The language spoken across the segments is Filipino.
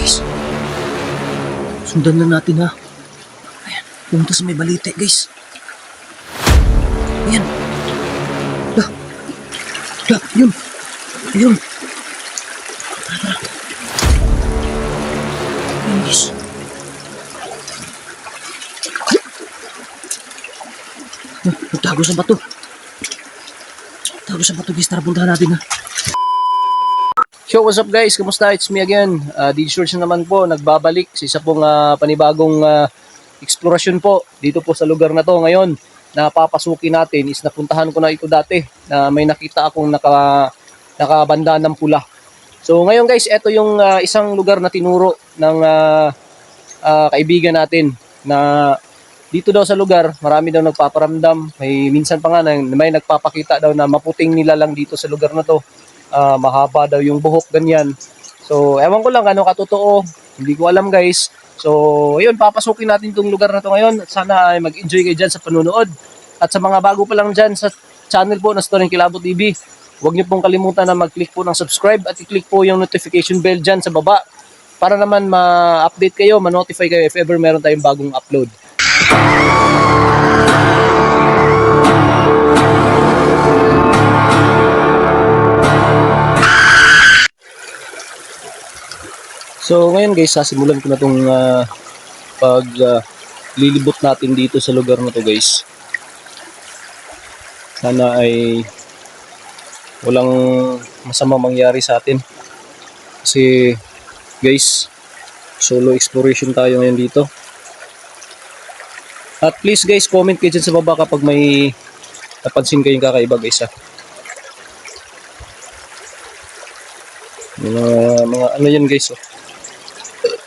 guys. Sundan na natin ha. Ayan, pumunta sa may balite guys. Ayan. Yun. Ayun. Tara. Ayan guys. Nagtago sa bato. Guys, tara puntahan natin ha. So what's up guys, kamusta? It's me again, DJ George naman po, nagbabalik sa isa pong panibagong eksplorasyon po dito po sa lugar na to. Ngayon, napapasukin natin is napuntahan ko na ito dati na may nakita akong nakabanda ng pula. So ngayon guys, ito yung isang lugar na tinuro ng kaibigan natin na dito daw sa lugar, marami daw nagpaparamdam. May minsan pa nga may nagpapakita daw na maputing nila lang dito sa lugar na to. Mahaba daw yung buhok, ganyan. So, ewan ko lang ano katotoo. Hindi ko alam guys. So, ayun, papasukin natin itong lugar na to ngayon. Sana ay mag-enjoy kayo dyan sa panunood. At sa mga bago pa lang dyan sa channel po na Storying Kilabot TV, huwag niyo pong kalimutan na mag-click po ng subscribe at i-click po yung notification bell dyan sa baba para naman ma-update kayo, ma-notify kayo if ever meron tayong bagong upload. So ngayon guys, sasimulan ko na itong paglilibot natin dito sa lugar na to guys. Sana ay walang masama mangyari sa atin. Kasi guys, solo exploration tayo ngayon dito. At please guys, comment kayo dyan sa baba kapag may napansin kayong kakaiba guys ha. Mga ano yan guys oh.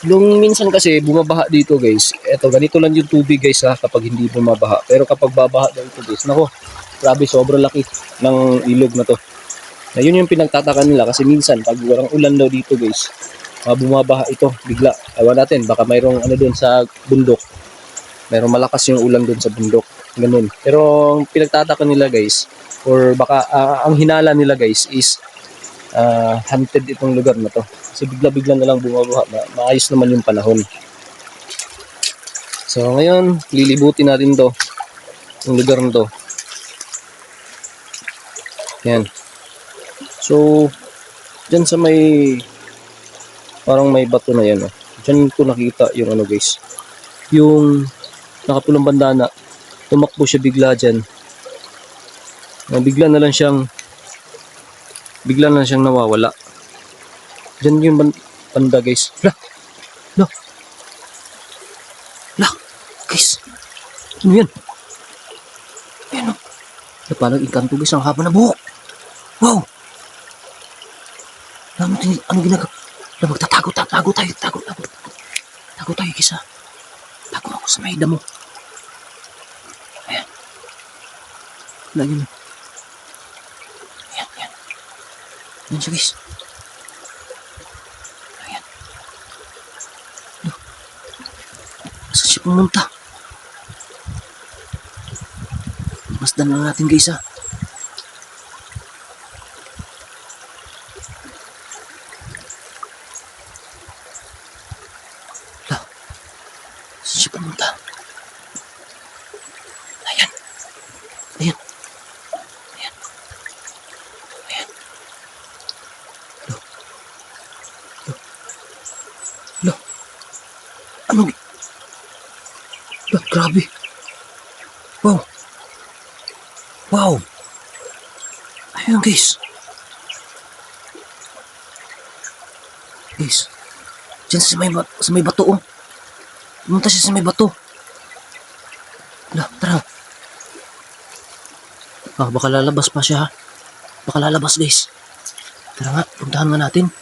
Nung minsan kasi bumabaha dito guys, eto ganito lang yung tubig guys ha kapag hindi bumabaha. Pero kapag babaha daw ito guys, nako, grabe sobrang laki ng ilog na to. Na yun yung pinagtataka nila kasi minsan pag walang ulan daw dito guys, bumabaha ito bigla. Ewan natin, baka mayroong ano doon sa bundok. Mayroong malakas yung ulan doon sa bundok. Ganun. Pero ang pinagtataka nila guys, or baka ang hinala nila guys is haunted itong lugar na to. Kasi bigla-bigla na lang bumabaha. Maayos naman yung panahon. So ngayon, lilibutin natin to. Yung lugar na to. Yan. So, dyan sa may parang may bato na yan. Oh. Dyan ko nakita yung ano guys. Yung nakapulang bandana. Tumakbo siya bigla dyan. Bigla na lang siyang nawawala. Diyan yung banda guys. La guys. Ano yan? Ayan o. Parang inkanto guys, ang haba na buhok. Wow. Ano ginagawa? Magtatago tayo. Tago tayo guys ha. Tago ako sa may damo. Ayan. Ayan. Ayan siya guys. Ayan. Saan siya pumunta? Masdan lang natin guys ha. Saan siya pumunta? Ayan. Ano? Grabe. Wow. Ayan guys. Diyan sa may bato oh. Pumunta siya sa may bato. Tara. Baka lalabas pa siya ha. Baka lalabas guys. Tara nga, puntahan nga natin.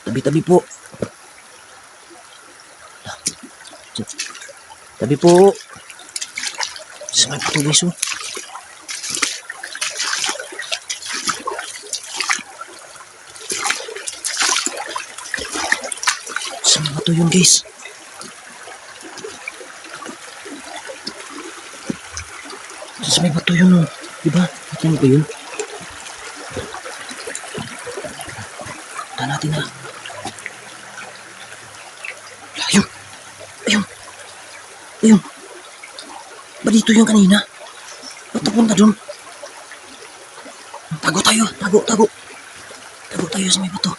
Tabi po. Tabi po. Sa may bato guys oh. Sa may bato yun guys. Sa may bato yun oh. Diba? Ito mo ba yun? Puntahan natin ha. Ayun! Ayun! Ayun! Ba dito yung kanina? Ba't napunta dun? Tago tayo! Tago! Tago! Tago tayo sa may bato.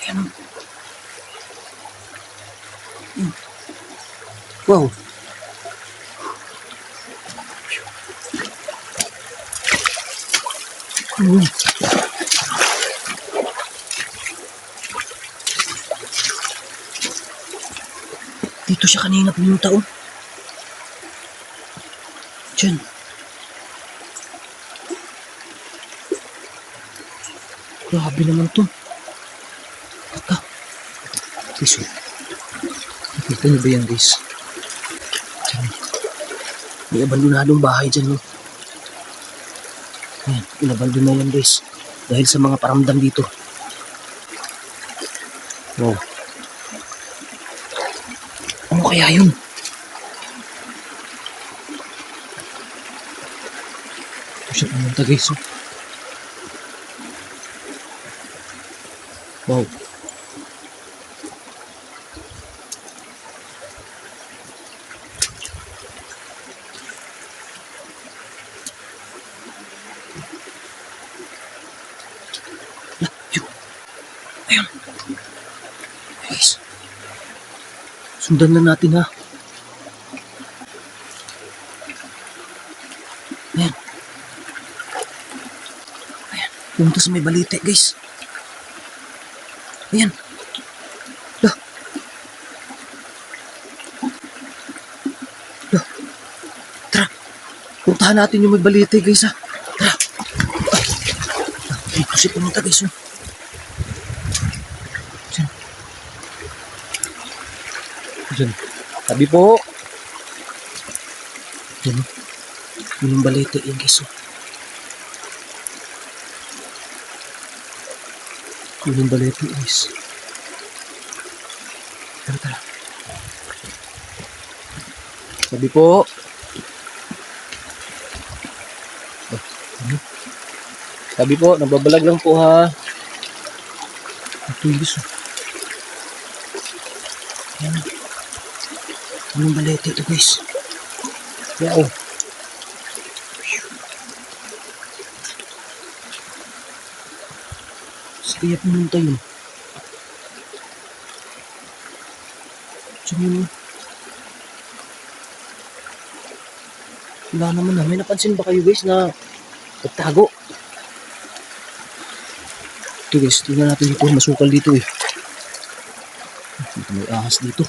Ayan. Ayun. Wow! Ayun. Dito siya kanina pumunta oh. Diyan. Grabe naman to. Kaka. Guys, oh. Nakita niyo ba yan guys? Diyan. May abandonadong bahay dyan oh. Ayan, inabandon na yan guys. Dahil sa mga paramdam dito. Wow. Ano kaya yun? Ito siya pumunta guys. Oh. Wow. Yun. Ayun. Guys. Sundan na natin ha. Ayan. Ayan. Pumunta sa may balite guys. Ayan. Lah. Lah. Tara. Puntahan natin yung may balite guys ha. Tara. Dito siya pumunta guys. Oh. Diyan. Diyan. Tabi po. Diyan. Yung balite yan guys. Oh. Yung balete guys. Tara, tara. Sabi po. Oh, ano? Sabi po, nagbabalag lang po ha. Ito guys. Oh. Yan. Yung balete ito guys. Yeah, oh. Kaya pumunta yun. Diyan yun. Wala naman na. May napansin ba kayo guys na nagtago? Ito guys, tingnan natin dito. Masukal dito eh. May ahas dito.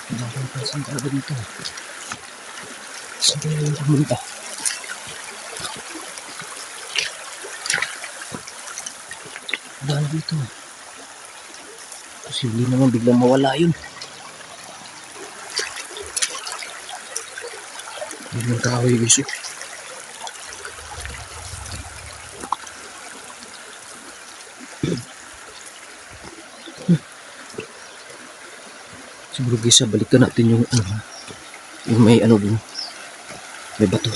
Wala akong napansin talaga dito. Saan kaya yung pumunta? Wala na dito. Posible naman biglang mawala yun. Yun yung kahoy guys. Siguro guys, balikan natin yung yung may dun. May bato.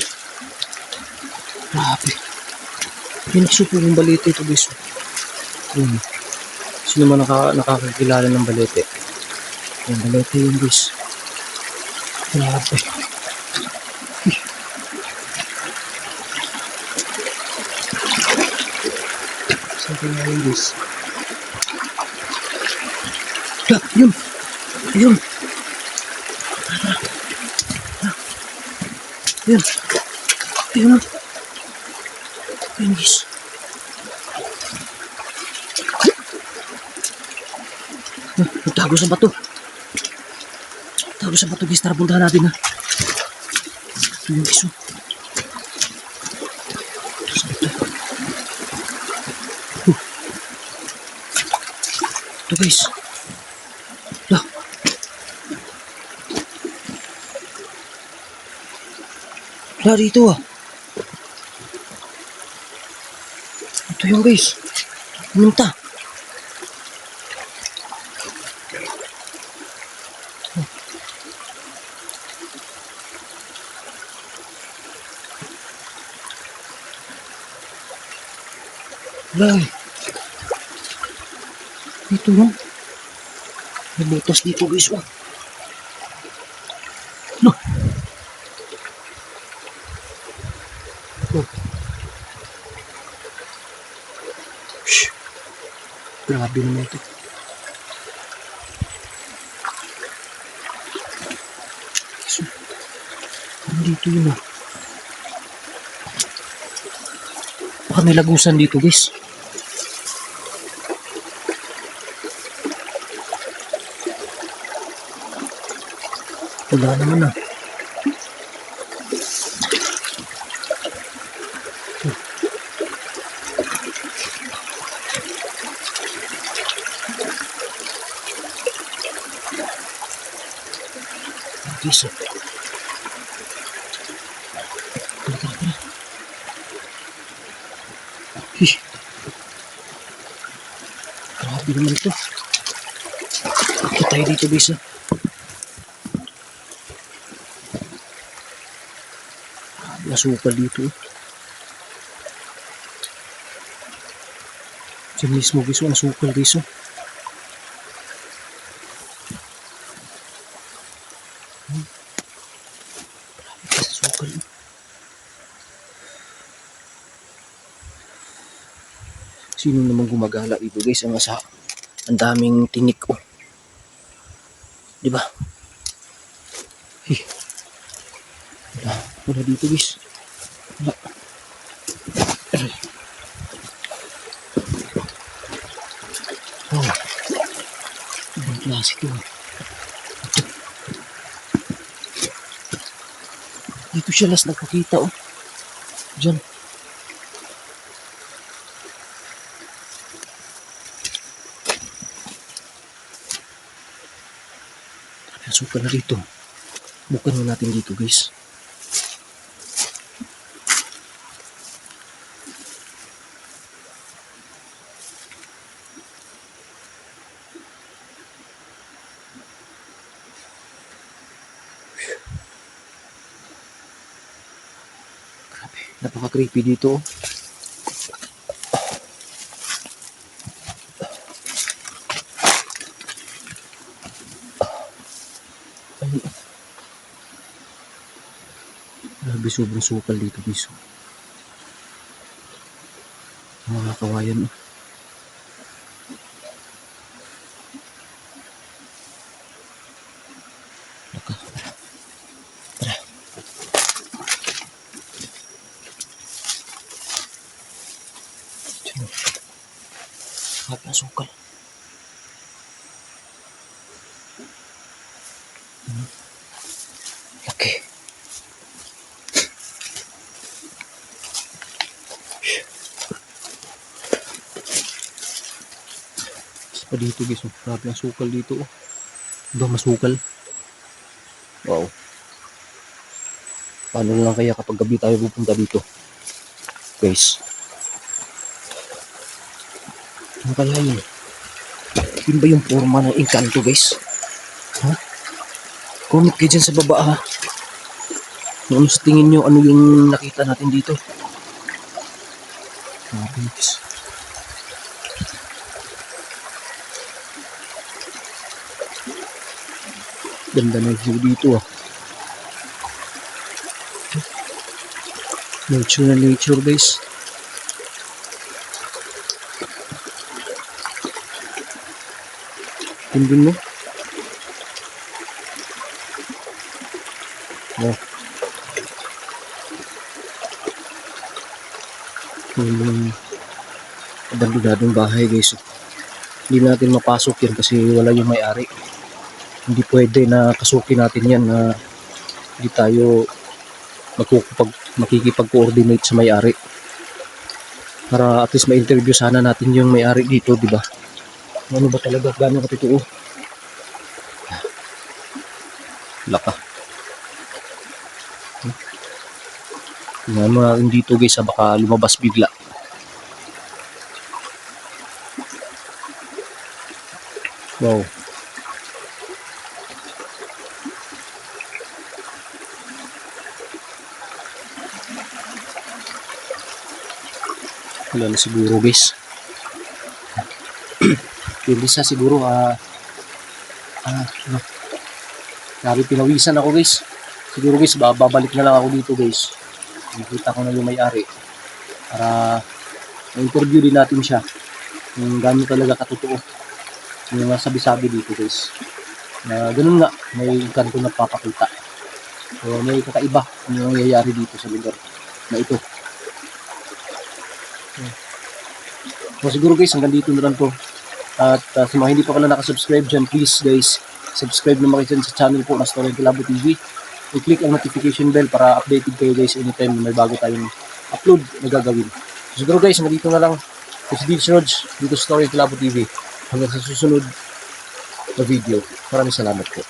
Grabe. May nagsupo yung balete ito guys. Sino man nakakakilala ng balete? Yung balete yun guys. Grabe. Saan kaya yun guys? Yun! Ayun! Ayun! Ayun! Ayun guys. Nagtago sa bato. Tago sa bato guys. Tara puntahan natin ha. Ayun guys. Ito guys. Lah. Lah dito ah. Ito yung guys. Pumunta. Wala eh. Dito no. May butas dito guys. Oh. No. Oh. Shh. Grabe naman ito. So, parang dito yun ah. Baka may lagusan dito guys. Wala naman ah. Guys ah. Tara, tara, tara. Hish. Grabe naman ito. Bakit tayo dito guys ah. Asukal dito. Diyan mismo guys, ang asukal guys. Asukal. Sino naman gumagala dito guys? Ang daming tinik oh. Di ba? Wala dito guys. Wala. Aray. Oh. Ibang klase ito. Dito siya last nagpakita oh. Diyan. Suka na dito. Bukan mo natin dito guys. Grabe, napaka-creepy dito. Grabe, sobrang sukal dito guys. Mga kawayan. Tara. Tara. Diyan. Grabe ang sukal. Laki. Pa dito guys, grabe ang sukal dito oh. Ba masukal? Wow. Paano lang kaya kapag gabi tayo pupunta dito? Guys. Ano kaya yun? Yun ba yung forma ng engkanto guys? Ha? Comment kayo dyan sa baba ha. Ano sa tingin nyo, ano yung nakita natin dito? Grabe guys. Ganda ng view dito ah. Nature na nature guys. Tingnan mo. Oh. Yung abandonadong bahay guys. Hindi natin mapasok yan kasi wala yung may-ari. Hindi pwede na kasukin natin yan na hindi tayo makikipag-coordinate sa may-ari. Para at least ma-interview sana natin yung may-ari dito, di ba? Ano ba talaga? Gano'ng katotoo? Laka. Tingnan mo natin dito guys, baka lumabas bigla. Wow. Wala na siguro guys. depende sa siguro, ano, grabe pinawisan ako guys. Siguro guys, babalik na lang ako dito guys. Nakita ko na yung may-ari para ma-interview din natin siya kung gaano talaga katotoo yung sabi-sabi dito guys. Na ganun nga, may kanto na papakita. So may kakaiba yung nangyayari dito sa lugar na ito. So siguro guys, hanggang dito na lang to. At sa mga hindi pa pala nakasubscribe dyan, please guys, subscribe naman kayo dyan sa channel po na Story Kilabo TV. I-click ang notification bell para updated kayo guys anytime may bago tayong upload na gagawin. So, siguro guys, nandito na lang. This is George, dito sa Story Kilabo TV. Hanggang sa susunod na video. Maraming salamat po.